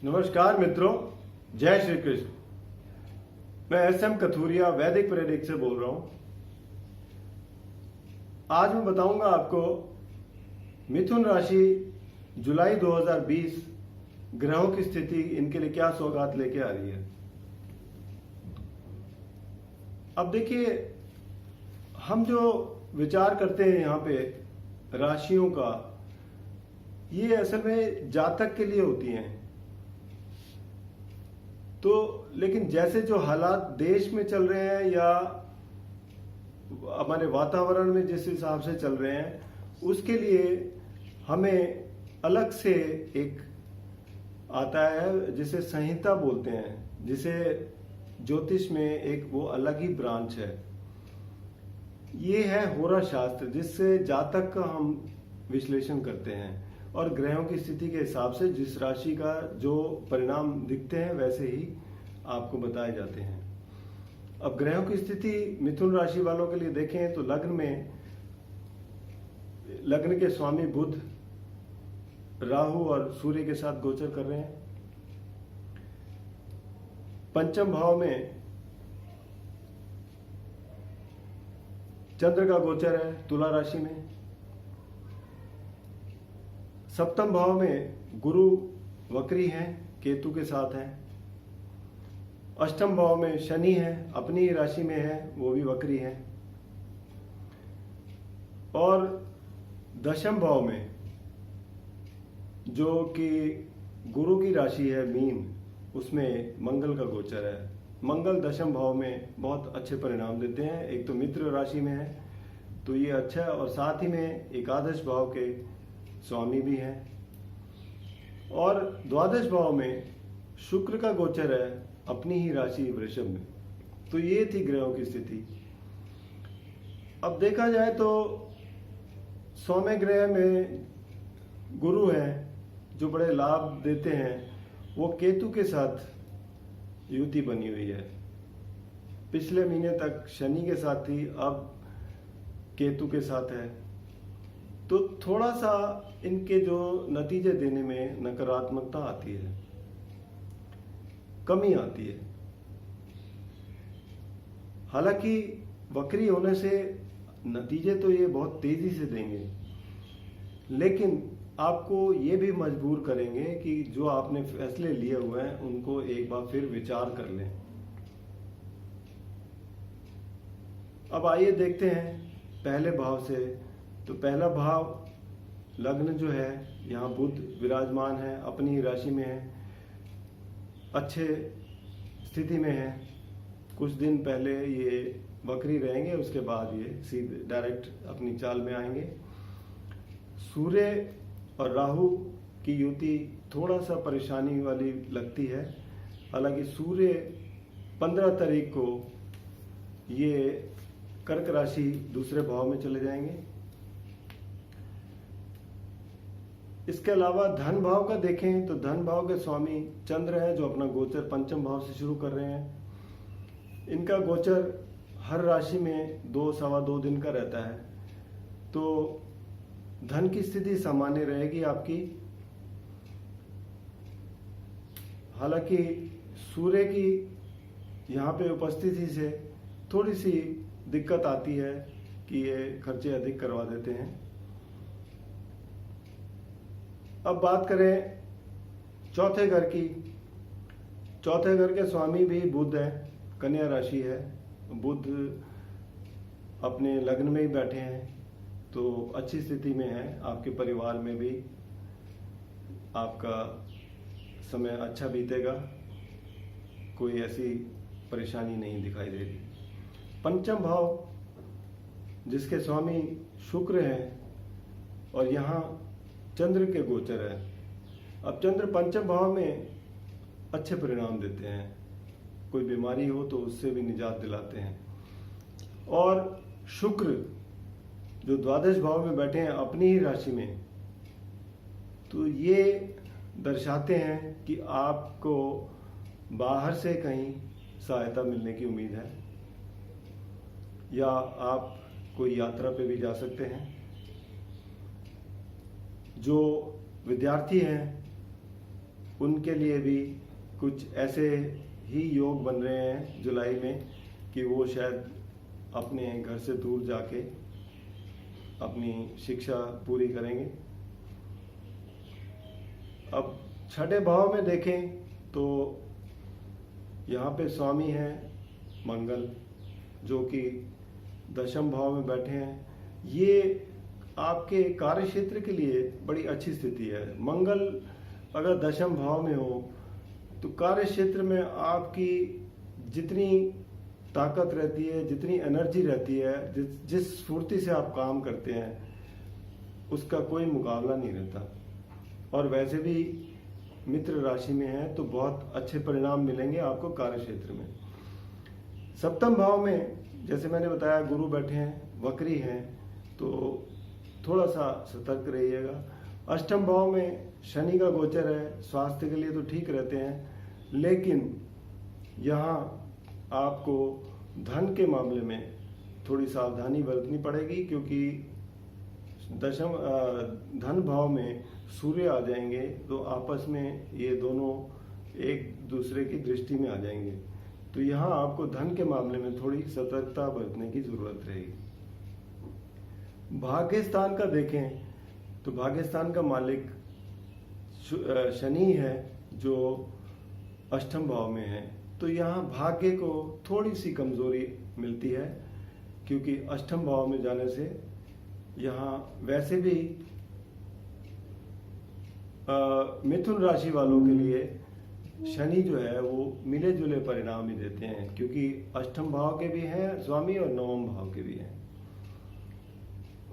नमस्कार मित्रों, जय श्री कृष्ण। मैं एस.एम. कथूरिया वैदिक प्रेडिक्ट से बोल रहा हूं। आज मैं बताऊंगा आपको मिथुन राशि जुलाई 2020 ग्रहों की स्थिति, इनके लिए क्या सौगात लेके आ रही है। अब देखिए, हम जो विचार करते हैं यहाँ पे राशियों का, ये असल में जातक के लिए होती हैं। तो लेकिन जैसे जो हालात देश में चल रहे हैं या हमारे वातावरण में जिस हिसाब से चल रहे हैं, उसके लिए हमें अलग से एक आता है जिसे संहिता बोलते हैं, जिसे ज्योतिष में एक वो अलग ही ब्रांच है। ये है होरा शास्त्र, जिससे जातक का हम विश्लेषण करते हैं और ग्रहों की स्थिति के हिसाब से जिस राशि का जो परिणाम दिखते हैं वैसे ही आपको बताए जाते हैं। अब ग्रहों की स्थिति मिथुन राशि वालों के लिए देखें तो लग्न के स्वामी बुध राहु और सूर्य के साथ गोचर कर रहे हैं। पंचम भाव में चंद्र का गोचर है तुला राशि में। सप्तम भाव में गुरु वक्री हैं, केतु के साथ हैं। अष्टम भाव में शनि है, अपनी ही राशि में है, वो भी वक्री है। और दशम भाव में जो कि गुरु की राशि है मीन, उसमें मंगल का गोचर है। मंगल दशम भाव में बहुत अच्छे परिणाम देते हैं। एक तो मित्र राशि में है तो ये अच्छा है, और साथ ही में एकादश भाव के स्वामी भी हैं। और द्वादश भाव में शुक्र का गोचर है अपनी ही राशि वृषभ में। तो ये थी ग्रहों की स्थिति। अब देखा जाए तो सौम्य ग्रह में गुरु हैं जो बड़े लाभ देते हैं, वो केतु के साथ युति बनी हुई है। पिछले महीने तक शनि के साथ थी, अब केतु के साथ है। तो थोड़ा सा इनके जो नतीजे देने में नकारात्मकता आती है, कमी आती है। हालांकि वक्री होने से नतीजे तो ये बहुत तेजी से देंगे, लेकिन आपको ये भी मजबूर करेंगे कि जो आपने फैसले लिए हुए हैं उनको एक बार फिर विचार कर लें। अब आइए देखते हैं पहले भाव से। तो पहला भाव लग्न जो है, यहाँ बुध विराजमान है, अपनी राशि में है, अच्छे स्थिति में है। कुछ दिन पहले ये वक्री रहेंगे, उसके बाद ये सीधे डायरेक्ट अपनी चाल में आएंगे। सूर्य और राहु की युति थोड़ा सा परेशानी वाली लगती है। हालांकि सूर्य 15 तारीख को ये कर्क राशि दूसरे भाव में चले जाएंगे। इसके अलावा धन भाव का देखें तो धन भाव के स्वामी चंद्र है, जो अपना गोचर पंचम भाव से शुरू कर रहे हैं। इनका गोचर हर राशि में 2-2.25 दिन का रहता है। तो धन की स्थिति सामान्य रहेगी आपकी। हालांकि सूर्य की यहाँ पे उपस्थिति से थोड़ी सी दिक्कत आती है कि ये खर्चे अधिक करवा देते हैं। अब बात करें चौथे घर की। चौथे घर के स्वामी भी बुध है, कन्या राशि है। बुध अपने लग्न में ही बैठे हैं, तो अच्छी स्थिति में है। आपके परिवार में भी आपका समय अच्छा बीतेगा, कोई ऐसी परेशानी नहीं दिखाई दे रही। पंचम भाव जिसके स्वामी शुक्र हैं और यहाँ चंद्र के गोचर है। अब चंद्र पंचम भाव में अच्छे परिणाम देते हैं, कोई बीमारी हो तो उससे भी निजात दिलाते हैं। और शुक्र जो द्वादश भाव में बैठे हैं अपनी ही राशि में, तो ये दर्शाते हैं कि आपको बाहर से कहीं सहायता मिलने की उम्मीद है, या आप कोई यात्रा पे भी जा सकते हैं। जो विद्यार्थी हैं उनके लिए भी कुछ ऐसे ही योग बन रहे हैं जुलाई में कि वो शायद अपने घर से दूर जाके अपनी शिक्षा पूरी करेंगे। अब छठे भाव में देखें तो यहाँ पे स्वामी हैं मंगल, जो कि दशम भाव में बैठे हैं। ये आपके कार्य क्षेत्र के लिए बड़ी अच्छी स्थिति है। मंगल अगर दशम भाव में हो तो कार्य क्षेत्र में आपकी जितनी ताकत रहती है, जितनी एनर्जी रहती है, जिस स्फूर्ति से आप काम करते हैं, उसका कोई मुकाबला नहीं रहता। और वैसे भी मित्र राशि में है तो बहुत अच्छे परिणाम मिलेंगे आपको कार्य क्षेत्र में। सप्तम भाव में जैसे मैंने बताया गुरु बैठे हैं, वक्री हैं, तो थोड़ा सा सतर्क रहिएगा। अष्टम भाव में शनि का गोचर है, स्वास्थ्य के लिए तो ठीक रहते हैं, लेकिन यहाँ आपको धन के मामले में थोड़ी सावधानी बरतनी पड़ेगी, क्योंकि दशम धन भाव में सूर्य आ जाएंगे तो आपस में ये दोनों एक दूसरे की दृष्टि में आ जाएंगे। तो यहाँ आपको धन के मामले में थोड़ी सतर्कता बरतने की जरूरत रहेगी। भाग्य स्थान का देखें तो भाग्य स्थान का मालिक शनि है जो अष्टम भाव में है। तो यहाँ भाग्य को थोड़ी सी कमजोरी मिलती है, क्योंकि अष्टम भाव में जाने से यहाँ वैसे भी मिथुन राशि वालों के लिए शनि जो है वो मिले जुले परिणाम ही देते हैं, क्योंकि अष्टम भाव के भी हैं स्वामी और नवम भाव के भी हैं।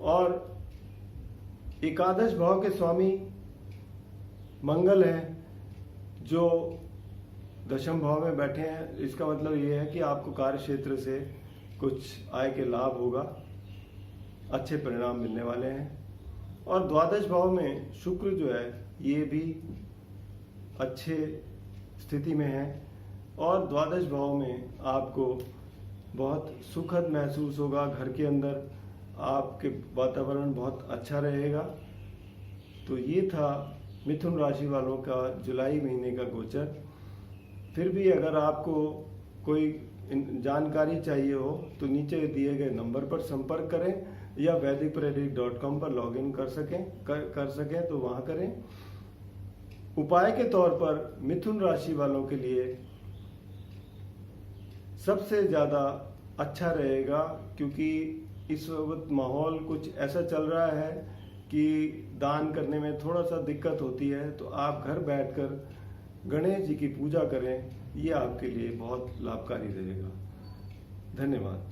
और एकादश भाव के स्वामी मंगल हैं जो दशम भाव में बैठे हैं। इसका मतलब ये है कि आपको कार्य क्षेत्र से कुछ आय के लाभ होगा, अच्छे परिणाम मिलने वाले हैं। और द्वादश भाव में शुक्र जो है ये भी अच्छे स्थिति में है, और द्वादश भाव में आपको बहुत सुखद महसूस होगा। घर के अंदर आपके वातावरण बहुत अच्छा रहेगा। तो ये था मिथुन राशि वालों का जुलाई महीने का गोचर। फिर भी अगर आपको कोई जानकारी चाहिए हो तो नीचे दिए गए नंबर पर संपर्क करें, या वैदिकप्रेडिक्ट.com पर लॉगिन कर सकें तो वहां करें। उपाय के तौर पर मिथुन राशि वालों के लिए सबसे ज्यादा अच्छा रहेगा, क्योंकि इस वक्त माहौल कुछ ऐसा चल रहा है कि दान करने में थोड़ा सा दिक्कत होती है। तो आप घर बैठकर गणेश जी की पूजा करें, ये आपके लिए बहुत लाभकारी रहेगा। धन्यवाद।